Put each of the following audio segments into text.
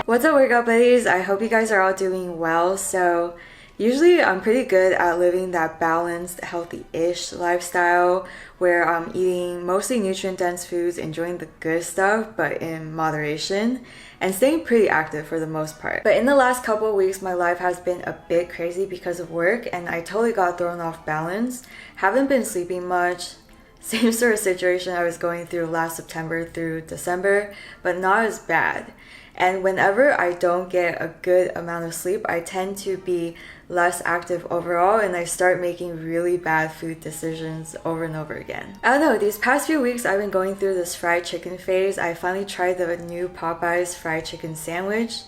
What's up, workout buddies? I hope you guys are all doing well. So usually I'm pretty good at living that balanced, healthy-ish lifestyle where I'm eating mostly nutrient-dense foods, enjoying the good stuff, but in moderation, and staying pretty active for the most part. But in the last couple of weeks, my life has been a bit crazy because of work, and I totally got thrown off balance. Haven't been sleeping much. Same sort of situation I was going through last September through December, but not as bad. And whenever I don't get a good amount of sleep, I tend to be less active overall, and I start making really bad food decisions over and over again. I don't know, these past few weeks I've been going through this fried chicken phase. I finally tried the new Popeyes fried chicken sandwich,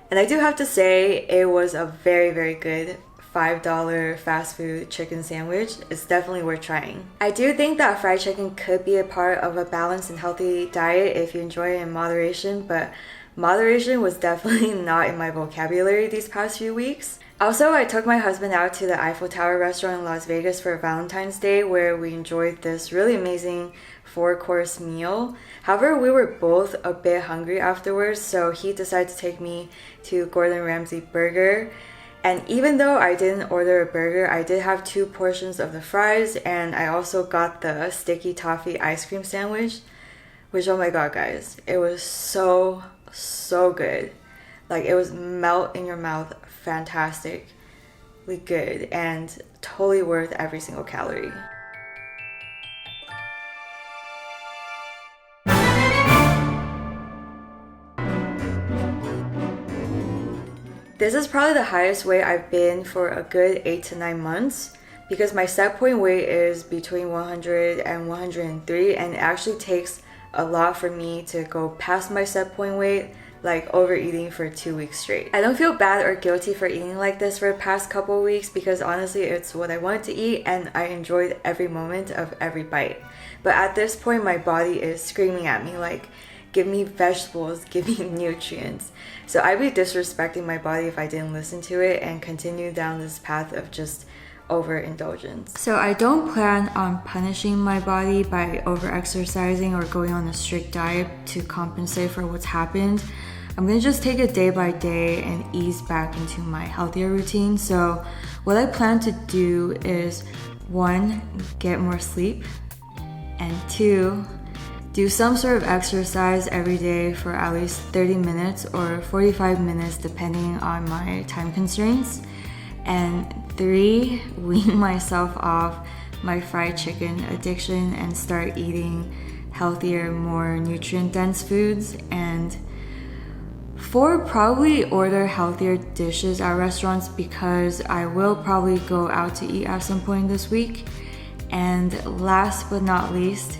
and I do have to say it was a very, very good $5 fast food chicken sandwich. It's definitely worth trying. I do think that fried chicken could be a part of a balanced and healthy diet if you enjoy it in moderation, but moderation was definitely not in my vocabulary these past few weeks. Also, I took my husband out to the Eiffel Tower restaurant in Las Vegas for Valentine's Day, where we enjoyed this really amazing 4-course meal. However, we were both a bit hungry afterwards, so he decided to take me to Gordon Ramsay Burger. And even though I didn't order a burger, I did have 2 portions of the fries, and I also got the sticky toffee ice cream sandwich, which, oh my god guys, it was so good. Like, it was melt in your mouth, fantastically good, and totally worth every single calorie. This is probably the highest weight I've been for a good 8 to 9 months, because my set point weight is between 100 and 103, and it actually takes a lot for me to go past my set point weight, like overeating for 2 weeks straight. I don't feel bad or guilty for eating like this for the past couple of weeks, because honestly it's what I wanted to eat and I enjoyed every moment of every bite. But at this point my body is screaming at me like, give me vegetables, give me nutrients. So I'd be disrespecting my body if I didn't listen to it and continue down this path of just overindulgence. So I don't plan on punishing my body by over-exercising or going on a strict diet to compensate for what's happened. I'm gonna just take it day by day and ease back into my healthier routine. So what I plan to do is 1, get more sleep, and 2, do some sort of exercise every day for at least 30 minutes or 45 minutes depending on my time constraints. And 3, wean myself off my fried chicken addiction and start eating healthier, more nutrient-dense foods. And 4, probably order healthier dishes at restaurants, because I will probably go out to eat at some point this week. And last but not least,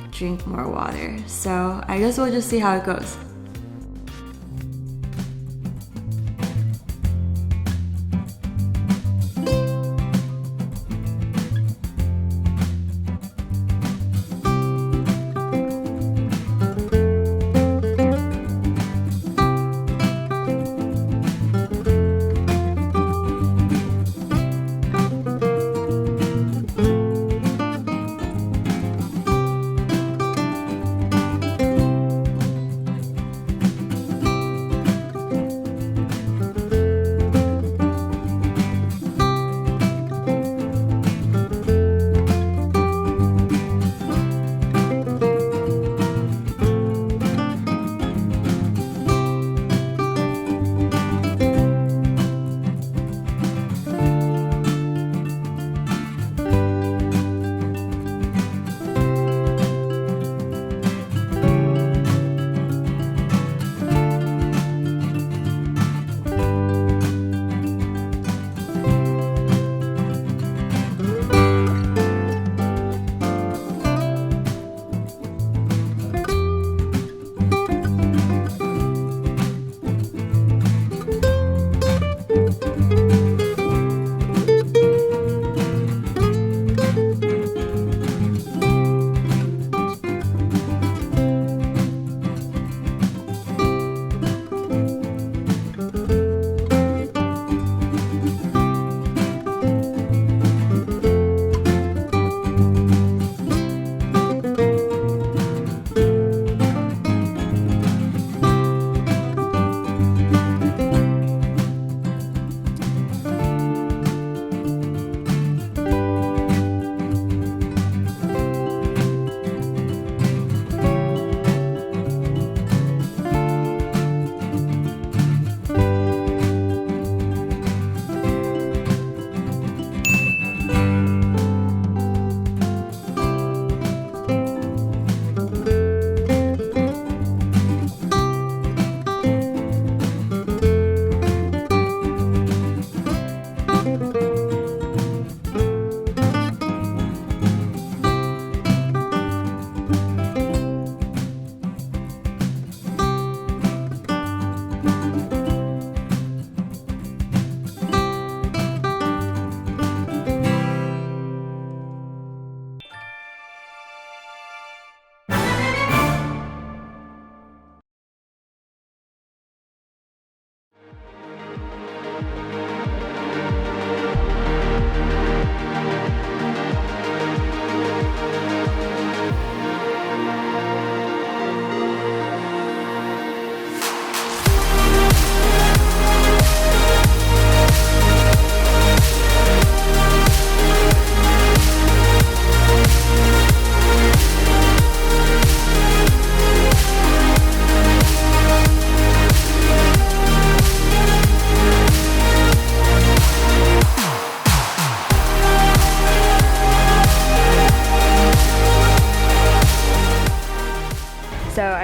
drink more water. So I guess we'll just see how it goes.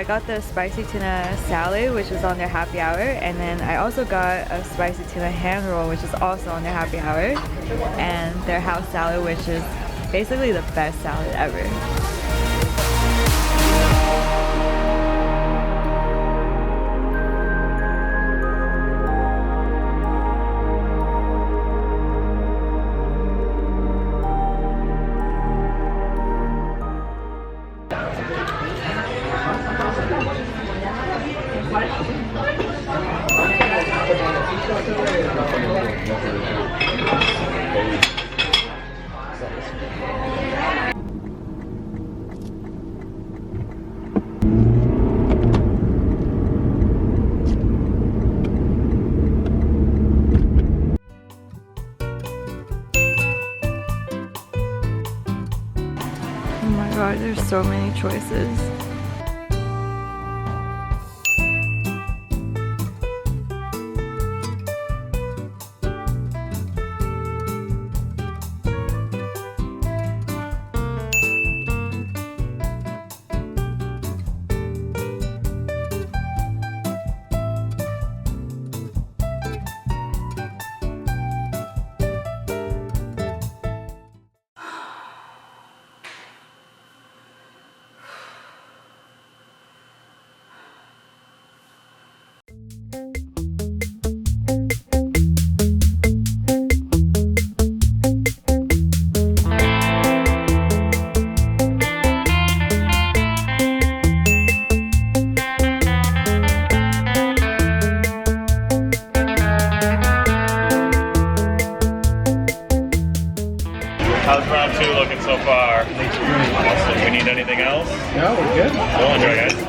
I got the spicy tuna salad, which was on their happy hour, and then I also got a spicy tuna hand roll, which is also on their happy hour, and their house salad, which is basically the best salad ever. Oh my god, there's so many choices. How's round 2 looking so far? Awesome. We need anything else? No, we're good. Cool, enjoy guys.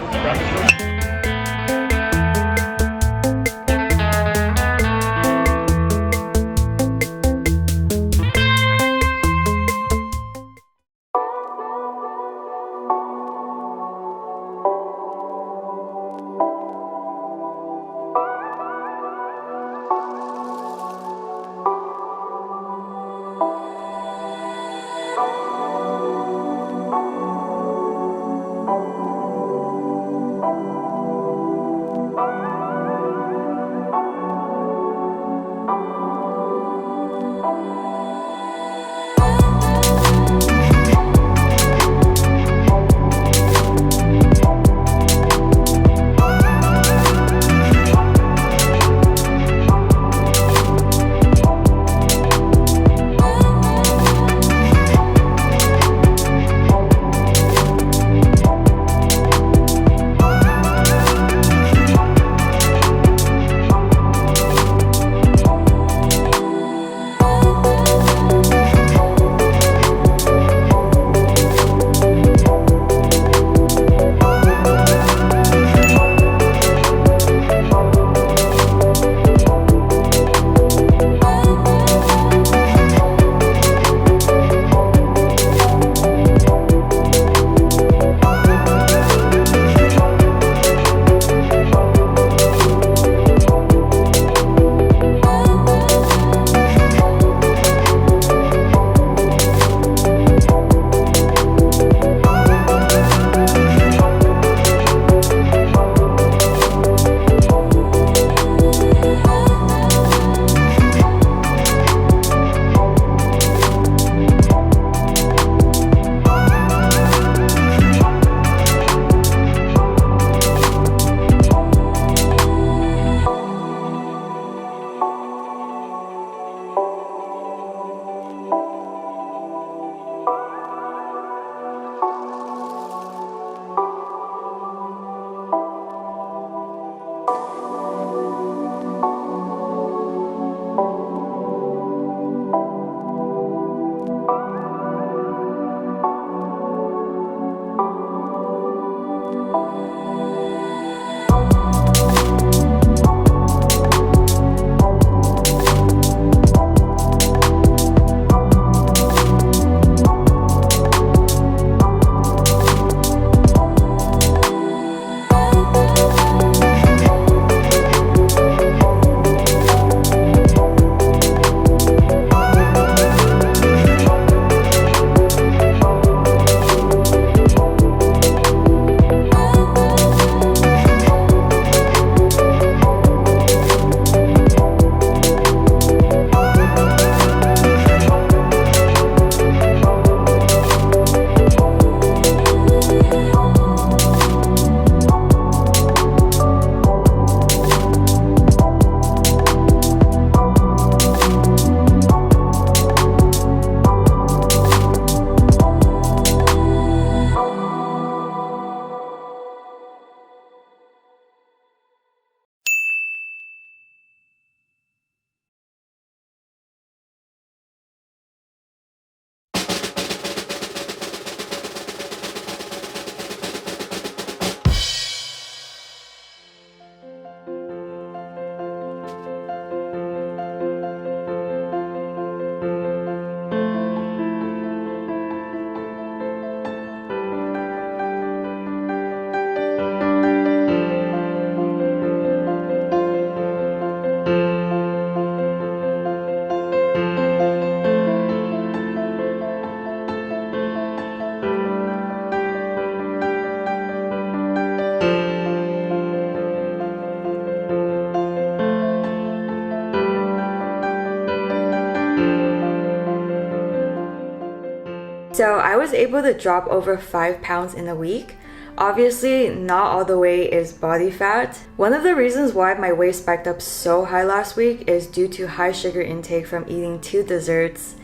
So I was able to drop over 5 pounds in a week. Obviously, not all the way is body fat. One of the reasons why my weight spiked up so high last week is due to high sugar intake from eating 2 desserts,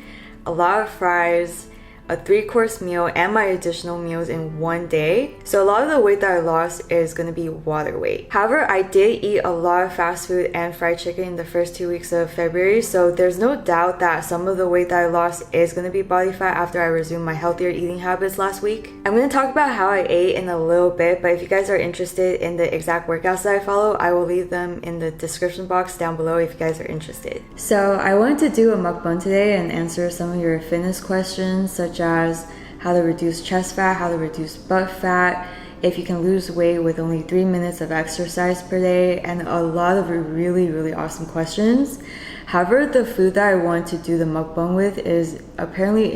a lot of fries, a 3-course meal, and my additional meals in one day. So a lot of the weight that I lost is going to be water weight. However, I did eat a lot of fast food and fried chicken in the first 2 weeks of February, so there's no doubt that some of the weight that I lost is going to be body fat after I resumed my healthier eating habits last week. I'm going to talk about how I ate in a little bit, but if you guys are interested in the exact workouts that I follow, I will leave them in the description box down below if you guys are interested. So I wanted to do a mukbang today and answer some of your fitness questions, such as how to reduce chest fat, how to reduce butt fat, if you can lose weight with only 3 minutes of exercise per day, and a lot of really awesome questions. However, the food that I want to do the mukbang with is apparently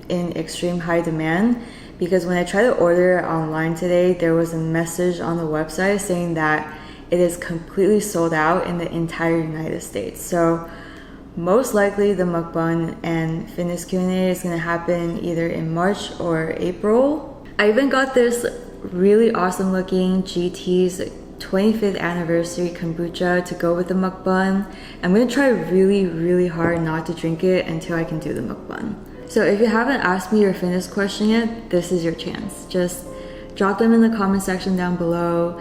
in extreme high demand, because when I tried to order it online today, there was a message on the website saying that it is completely sold out in the entire United States. So most likely the mukbang and fitness Q&A is going to happen either in March or April. I even got this really awesome looking GT's 25th anniversary kombucha to go with the mukbang. I'm going to try really hard not to drink it until I can do the mukbang. So if you haven't asked me your fitness question yet, this is your chance. Just drop them in the comment section down below.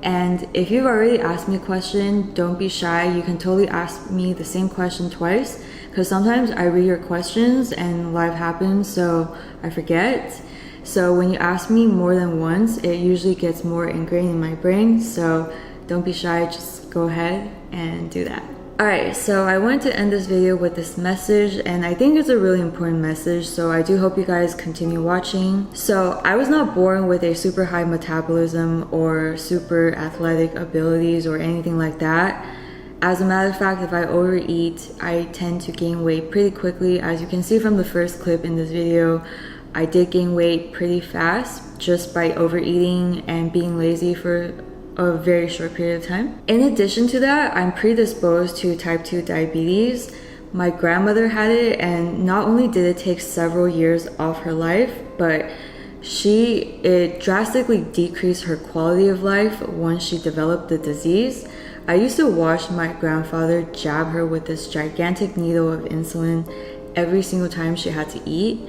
And if you've already asked me a question, don't be shy. You can totally ask me the same question twice, because sometimes I read your questions and life happens, so I forget. So when you ask me more than once, it usually gets more ingrained in my brain. So don't be shy, just go ahead and do that. Alright, so I wanted to end this video with this message, and I think it's a really important message, so I do hope you guys continue watching. So I was not born with a super high metabolism or super athletic abilities or anything like that. As a matter of fact, if I overeat, I tend to gain weight pretty quickly. As you can see from the first clip in this video, I did gain weight pretty fast just by overeating and being lazy for a very short period of time. In addition to that, I'm predisposed to type 2 diabetes. My grandmother had it, and not only did it take several years off her life, but it drastically decreased her quality of life once she developed the disease. I used to watch my grandfather jab her with this gigantic needle of insulin every single time she had to eat.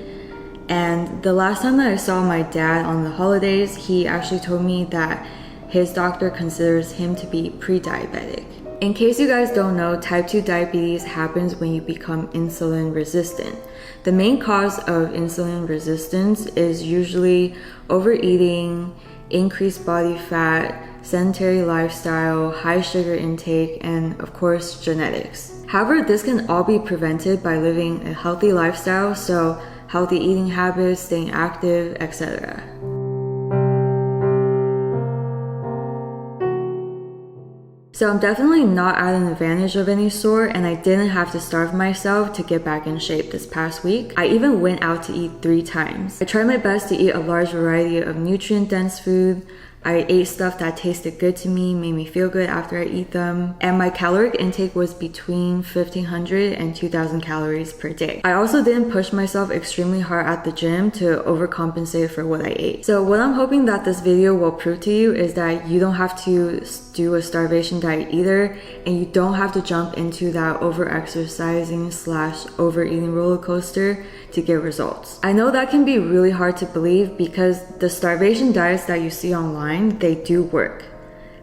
And the last time that I saw my dad on the holidays, he actually told me that his doctor considers him to be pre-diabetic. In case you guys don't know, type 2 diabetes happens when you become insulin resistant. The main cause of insulin resistance is usually overeating, increased body fat, sedentary lifestyle, high sugar intake, and of course, genetics. However, this can all be prevented by living a healthy lifestyle, so healthy eating habits, staying active, etc. So I'm definitely not at an advantage of any sort, and I didn't have to starve myself to get back in shape this past week. I even went out to eat 3 times. I tried my best to eat a large variety of nutrient-dense food. I ate stuff that tasted good to me, made me feel good after I eat them, and my caloric intake was between 1,500 and 2,000 calories per day. I also didn't push myself extremely hard at the gym to overcompensate for what I ate. So what I'm hoping that this video will prove to you is that you don't have to do a starvation diet either, and you don't have to jump into that over-exercising / overeating roller coaster to get results. I know that can be really hard to believe because the starvation diets that you see online, they do work.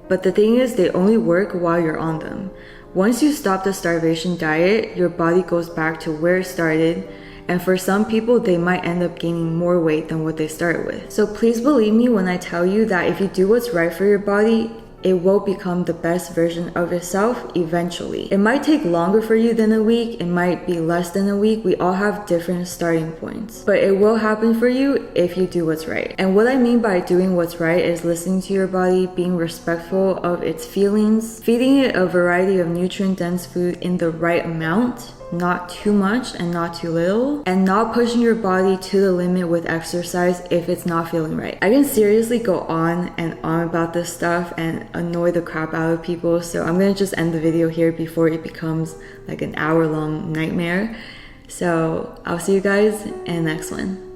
But the thing is, they only work while you're on them. Once you stop the starvation diet, your body goes back to where it started, and for some people, they might end up gaining more weight than what they started with. So please believe me when I tell you that if you do what's right for your body, it will become the best version of itself eventually. It might take longer for you than a week, it might be less than a week. We all have different starting points, but it will happen for you if you do what's right. And what I mean by doing what's right is listening to your body, being respectful of its feelings, feeding it a variety of nutrient-dense food in the right amount, not too much and not too little, and not pushing your body to the limit with exercise if it's not feeling right. I can seriously go on and on about this stuff and annoy the crap out of people, so I'm gonna just end the video here before it becomes like an hour-long nightmare. So I'll see you guys in the next one.